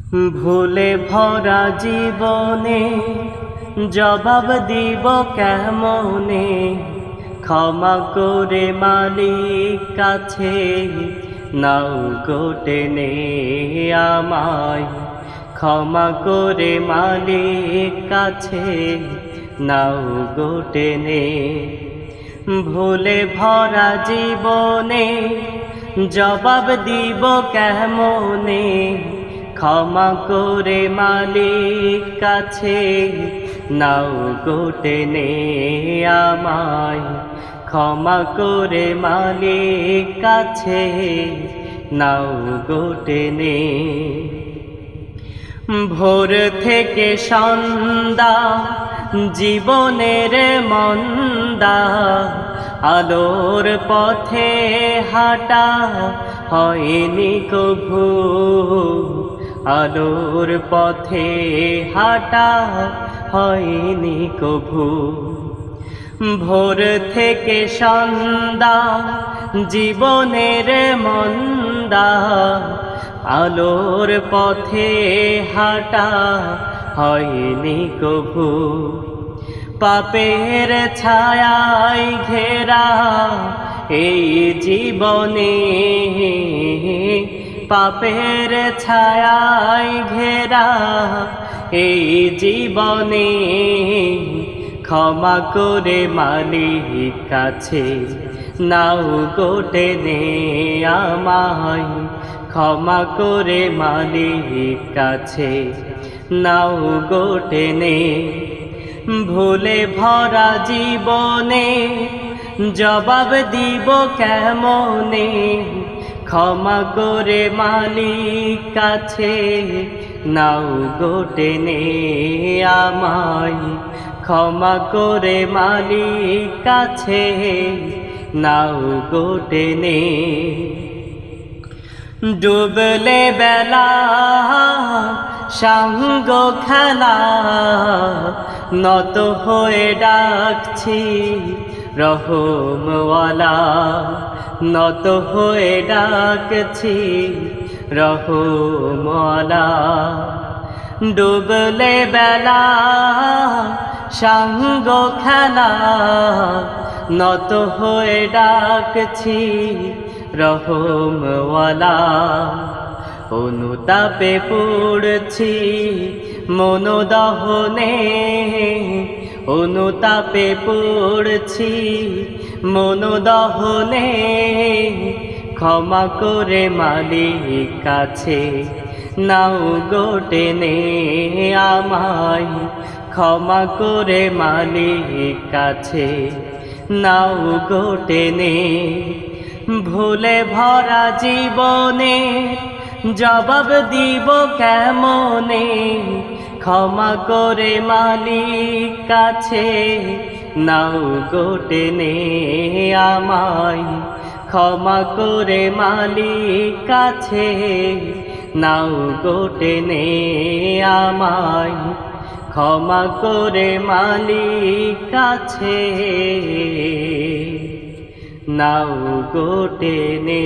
ভুলে ভরা জীবনে জবাব দিব কেমনে, ক্ষমা করে মালিক কাছে নাও গো টেনে আমায়। ক্ষমা করে মালিক কাছে নাও গো টেনে। ভুলে ভরা জীবনে জবাব দিব কেমনে, ক্ষমা করে মালিক কাছে নাও গো টেনে আমায়। ক্ষমা করে মালিক কাছে নাও গো টেনে। ভোর থেকে সন্ধ্যা জীবনের মন্দা, আলোর পথে হাঁটা হয়নি কভু। আলোর পথে হাঁটা হয়নি কভু। ভোর থেকে সন্ধ্যা জীবনের মন্দা, আলোর পথে হাঁটা হয়নি কভু। পাপের ছায়ায় ঘেরা এই জীবনে, পাপের ছায়ায় ঘেরা এই জীবনে, ক্ষমা করে মালিক কাছে নাও গো টেনে আমায়। ক্ষমা করে মালিক কাছে নাও গো টেনে। ভুলে ভরা জীবনে জবাব দিব কেমনে, ক্ষমা করে মালিক কাছে নাও গো টেনে আমায়। ক্ষমা করে মালিক কাছে নাও গো টেনে। ডুবলে বেলা সাঙ্গ খেলা, নত হয়ে ডাকছি রহমওয়ালা। নত হয়ে ডাকছি রহমওয়ালা। ডুবলে বেলা সাঙ্গ খেলা, নত হয়ে ডাকছি রহমওয়ালা। অনুতাপে পড়ছি মনোদহনে, অনুতাপে পড়ছি মনোদহনে, ক্ষমা করে মালিক কাছে নাও গো টেনে আমায়। ক্ষমা করে মালিক কাছে নাও গো টেনে। ভুলে ভরা জীবনে জবাব দিব কেমনে, ক্ষমা করে মালিক কাছে নাও গো টেনে আমায়। ক্ষমা করে মালিক কাছে নাও গো টেনে আমায়। ক্ষমা করে মালিক কাছে নাও গো টেনে।